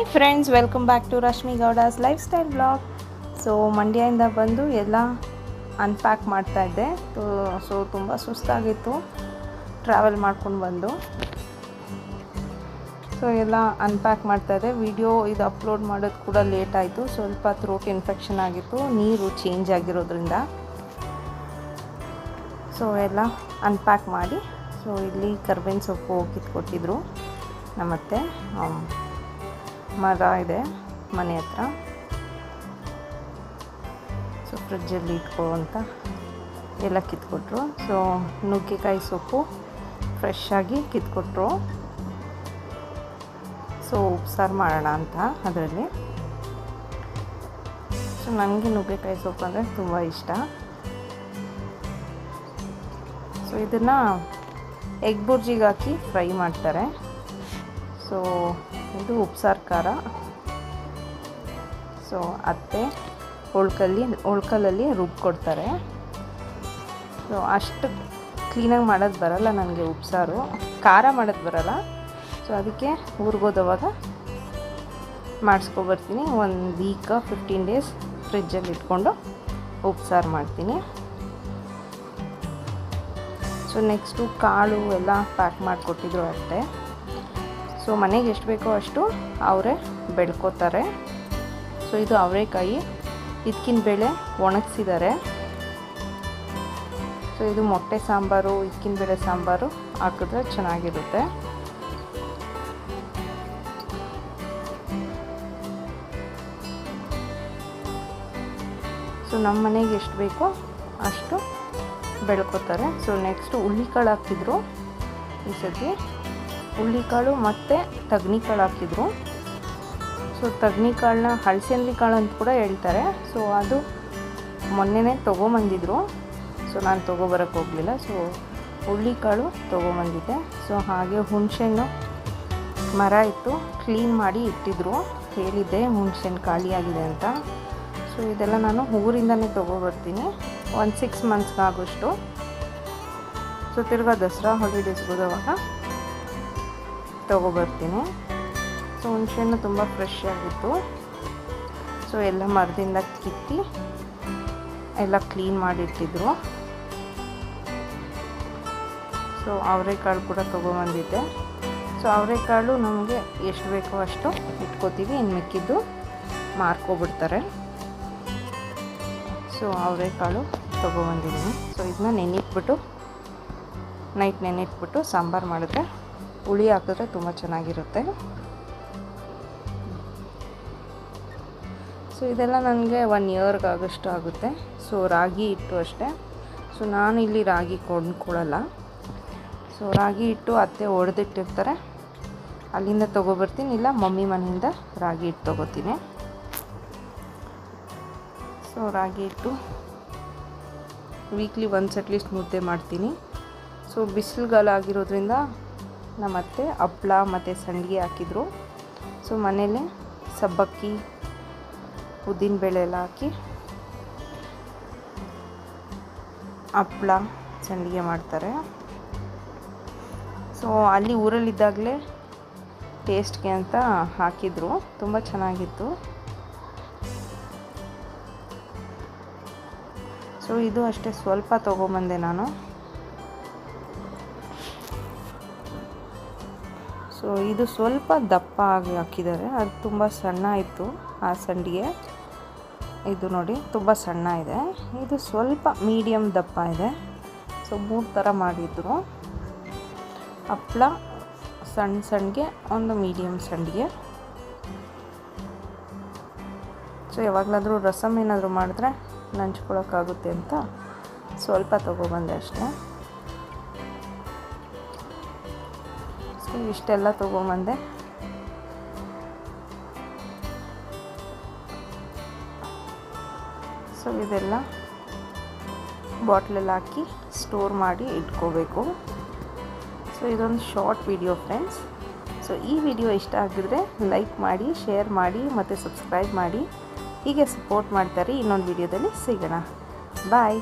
Friends, welcome back to Rashmi Gowda's lifestyle blog. So ಮಂಡ್ಯದಿಂದ ಬಂದು ಎಲ್ಲ ಅನ್ಪ್ಯಾಕ್ ಮಾಡ್ತಾಯಿದ್ದೆ. ಸೊ ತುಂಬ ಸುಸ್ತಾಗಿತ್ತು ಟ್ರಾವೆಲ್ ಮಾಡ್ಕೊಂಡು ಬಂದು. ಸೊ ಎಲ್ಲ ಅನ್ಪ್ಯಾಕ್ ಮಾಡ್ತಾಯಿದ್ದೆ. ವಿಡಿಯೋ ಇದು ಅಪ್ಲೋಡ್ ಮಾಡೋದು ಕೂಡ ಲೇಟ್ ಆಯಿತು. ಸ್ವಲ್ಪ ಥ್ರೋಟ್ ಇನ್ಫೆಕ್ಷನ್ ಆಗಿತ್ತು, ನೀರು ಚೇಂಜ್ ಆಗಿರೋದ್ರಿಂದ. ಸೊ ಎಲ್ಲ ಅನ್ಪ್ಯಾಕ್ ಮಾಡಿ, ಸೊ ಇಲ್ಲಿ ಕರ್ಬೇವಿನ ಸೊಪ್ಪು ಕಿತ್ಕೊಟ್ಟಿದ್ರು ನಮ್ಮತ್ತೆ. ಮರ ಇದೆ ಮನೆ ಹತ್ರ, ಸೊ ಫ್ರಿಜ್ಜಲ್ಲಿ ಇಟ್ಕೊಳ್ಳುವಂಥ ಎಲ್ಲ ಕಿತ್ಕೊಟ್ರು. ಸೊ ನುಗ್ಗೆಕಾಯಿ ಸೊಪ್ಪು ಫ್ರೆಶ್ ಆಗಿ ಕಿತ್ಕೊಟ್ರು. ಸೊ ಉಪ್ಸಾರು ಮಾಡೋಣ ಅಂತ ಅದರಲ್ಲಿ. ಸೊ ನನಗೆ ನುಗ್ಗೆಕಾಯಿ ಸೊಪ್ಪು ಅಂದರೆ ತುಂಬ ಇಷ್ಟ. ಸೊ ಇದನ್ನು ಎಗ್ ಬುರ್ಜಿಗೆ ಹಾಕಿ ಫ್ರೈ ಮಾಡ್ತಾರೆ. ಸೊ ಇದು ಉಪ್ಸಾರು ಖಾರ. ಸೊ ಅತ್ತೆ ಒಳ್ಕಲ್ಲಲ್ಲಿ ರುಬ್ಕೊಡ್ತಾರೆ. ಸೊ ಅಷ್ಟು ಕ್ಲೀನಾಗಿ ಮಾಡೋದು ಬರಲ್ಲ ನನಗೆ, ಉಪ್ಸಾರು ಖಾರ ಮಾಡೋದು ಬರಲ್ಲ. ಸೊ ಅದಕ್ಕೆ ಊರಿಗೋದವಾಗ ಮಾಡಿಸ್ಕೊಬರ್ತೀನಿ. 1 ವೀಕ್ 15 ಡೇಸ್ ಫ್ರಿಜ್ಜಲ್ಲಿ ಇಟ್ಕೊಂಡು ಉಪ್ಸಾರು ಮಾಡ್ತೀನಿ. ಸೊ ನೆಕ್ಸ್ಟು ಕಾಳು ಎಲ್ಲ ಪ್ಯಾಕ್ ಮಾಡಿಕೊಟ್ಟಿದ್ರು ಅತ್ತೆ. ಸೊ ಮನೆಗೆ ಎಷ್ಟು ಬೇಕೋ ಅಷ್ಟು ಅವರೇ ಬೆಳ್ಕೋತಾರೆ. ಸೊ ಇದು ಅವರೆಕಾಯಿ, ಇದಕ್ಕಿನ ಬೇಳೆ ಒಣಗಿಸಿದ್ದಾರೆ. ಸೊ ಇದು ಮೊಟ್ಟೆ ಸಾಂಬಾರು, ಇದಕ್ಕಿನ ಬೇಳೆ ಸಾಂಬಾರು ಹಾಕಿದ್ರೆ ಚೆನ್ನಾಗಿರುತ್ತೆ. ಸೊ ನಮ್ಮ ಮನೆಗೆ ಎಷ್ಟು ಬೇಕೋ ಅಷ್ಟು ಬೆಳ್ಕೋತಾರೆ. ಸೊ ನೆಕ್ಸ್ಟು ಹುಳ್ಳಿಕಾಳು ಹಾಕಿದ್ರು ಈ ಸತಿ. ಹುಳ್ಳಿಕಾಳು ಮತ್ತು ತಗ್ನಿಕಾಳು ಹಾಕಿದ್ರು. ಸೊ ತಗ್ನಿಕಾಳನ್ನ ಹಳಸಂದಿ ಕಾಳು ಅಂತ ಕೂಡ ಹೇಳ್ತಾರೆ. ಸೊ ಅದು ಮೊನ್ನೆನೇ ತೊಗೊಂಬಂದಿದ್ರು. ಸೊ ನಾನು ತೊಗೊಬರೋಕ್ಕೆ ಹೋಗಲಿಲ್ಲ. ಸೊ ಹುಳ್ಳಿಕಾಳು ತೊಗೊಂಬಂದಿದ್ದೆ. ಸೊ ಹಾಗೆ ಹುಣಸೆಹಣ್ಣು ಮರ ಇತ್ತು, ಕ್ಲೀನ್ ಮಾಡಿ ಇಟ್ಟಿದ್ರು. ಹೇಳಿದ್ದೆ ಹುಣಸೆಹಣ್ಣು ಖಾಲಿಯಾಗಿದೆ ಅಂತ. ಸೊ ಇದೆಲ್ಲ ನಾನು ಊರಿಂದನೇ ತೊಗೊಬರ್ತೀನಿ 6 ಮಂತ್ಸ್ಗಾಗೋಷ್ಟು. ಸೊ ತಿರ್ಗಾ ದಸರಾ ಹಾಲಿಡೇಸ್ಗೆ ಹೋದವಾಗ ತೊಗೊಬರ್ತೀನಿ. ಸೊ ಹುಣಸೆಹಣ್ಣು ತುಂಬ ಫ್ರೆಶ್ ಆಗಿತ್ತು. ಸೊ ಎಲ್ಲ ಮರದಿಂದ ಕಿತ್ತಿ ಎಲ್ಲ ಕ್ಲೀನ್ ಮಾಡಿಟ್ಟಿದ್ರು. ಸೊ ಅವರೆಕಾಳು ಕೂಡ ತೊಗೊಬಂದಿದ್ದೆ. ಸೊ ಅವರೆಕಾಳು ನಮಗೆ ಎಷ್ಟು ಬೇಕೋ ಅಷ್ಟು ಇಟ್ಕೋತೀವಿ, ಇನ್ನು ಮಿಕ್ಕಿದ್ದು ಮಾರ್ಕೊಬಿಡ್ತಾರೆ. ಸೊ ಅವರೆಕಾಳು ತೊಗೊಬಂದಿದ್ದೀನಿ. ಸೊ ಇದನ್ನ ನೆನಿಟ್ಬಿಟ್ಟು ನೈಟ್ ನೆನಿಟ್ಬಿಟ್ಟು ಸಾಂಬಾರು ಮಾಡಿದ್ರೆ, ಹುಳಿ ಹಾಕಿದ್ರೆ ತುಂಬ ಚೆನ್ನಾಗಿರುತ್ತೆ. ಸೊ ಇದೆಲ್ಲ ನನಗೆ 1 ಇಯರ್ಗಾಗಷ್ಟು ಆಗುತ್ತೆ. ಸೊ ರಾಗಿ ಹಿಟ್ಟು ಅಷ್ಟೇ. ಸೊ ನಾನು ಇಲ್ಲಿ ರಾಗಿ ಕೊಂಡ್ಕೊಳ್ಳಲ್ಲ. ಸೊ ರಾಗಿ ಹಿಟ್ಟು ಅತ್ತೆ ಒಡೆದಿಟ್ಟಿರ್ತಾರೆ, ಅಲ್ಲಿಂದ ತೊಗೊಬರ್ತೀನಿ. ಇಲ್ಲ ಮಮ್ಮಿ ಮನೆಯಿಂದ ರಾಗಿ ಹಿಟ್ಟು ತೊಗೋತೀನಿ. ಸೊ ರಾಗಿ ಹಿಟ್ಟು ವೀಕ್ಲಿ ಒನ್ಸ್ ಅಟ್ಲೀಸ್ಟ್ ಮುದ್ದೆ ಮಾಡ್ತೀನಿ. ಸೊ ಬಿಸಿಲುಗಾಲ ಆಗಿರೋದ್ರಿಂದ ನಮ್ಮತ್ತೆ ಹಪ್ಪಳ ಮತ್ತು ಸಂಡಿಗೆ ಹಾಕಿದ್ರು. ಸೊ ಮನೇಲಿ ಸಬ್ಬಕ್ಕಿ, ಉದ್ದಿನಬೇಳೆ ಎಲ್ಲ ಹಾಕಿ ಹಪ್ಪಳ ಸಂಡಿಗೆ ಮಾಡ್ತಾರೆ. ಸೊ ಅಲ್ಲಿ ಊರಲ್ಲಿದ್ದಾಗಲೇ ಟೇಸ್ಟ್ಗೆ ಅಂತ ಹಾಕಿದ್ರು, ತುಂಬ ಚೆನ್ನಾಗಿತ್ತು. ಸೊ ಇದು ಅಷ್ಟೇ ಸ್ವಲ್ಪ ತೊಗೊಂಬಂದೆ ನಾನು. ಸೊ ಇದು ಸ್ವಲ್ಪ ದಪ್ಪ ಆಗಿ ಹಾಕಿದ್ದಾರೆ, ಅದು ತುಂಬ ಸಣ್ಣ ಇತ್ತು ಆ ಸಂಡಿಗೆ. ಇದು ನೋಡಿ ತುಂಬ ಸಣ್ಣ ಇದೆ, ಇದು ಸ್ವಲ್ಪ ಮೀಡಿಯಮ್ ದಪ್ಪ ಇದೆ. ಸೊ 3 ಥರ ಮಾಡಿದ್ರು. ಹಪ್ಪಳ, ಸಣ್ಣಗೆ, ಒಂದು ಮೀಡಿಯಮ್ ಸಂಡಿಗೆ. ಸೊ ಯಾವಾಗಲಾದರೂ ರಸಮ್ ಏನಾದರೂ ಮಾಡಿದ್ರೆ ನಂಚ್ಕೊಳ್ಳೋಕ್ಕಾಗುತ್ತೆ ಅಂತ ಸ್ವಲ್ಪ ತೊಗೊಬಂದೆ ಅಷ್ಟೇ. ಸೊ ಇಷ್ಟೆಲ್ಲ ತೊಗೊಂಬಂದೆ. ಸೊ ಇದೆಲ್ಲ ಬಾಟ್ಲಲ್ಲಿ ಹಾಕಿ ಸ್ಟೋರ್ ಮಾಡಿ ಇಟ್ಕೋಬೇಕು. ಸೊ ಇದೊಂದು ಶಾರ್ಟ್ ವಿಡಿಯೋ ಫ್ರೆಂಡ್ಸ್. ಸೊ ಈ ವಿಡಿಯೋ ಇಷ್ಟ ಆಗಿದ್ರೆ ಲೈಕ್ ಮಾಡಿ, ಶೇರ್ ಮಾಡಿ ಮತ್ತು ಸಬ್ಸ್ಕ್ರೈಬ್ ಮಾಡಿ. ಹೀಗೆ ಸಪೋರ್ಟ್ ಮಾಡ್ತಾರೆ. ಇನ್ನೊಂದು ವಿಡಿಯೋದಲ್ಲಿ ಸಿಗೋಣ. ಬಾಯ್.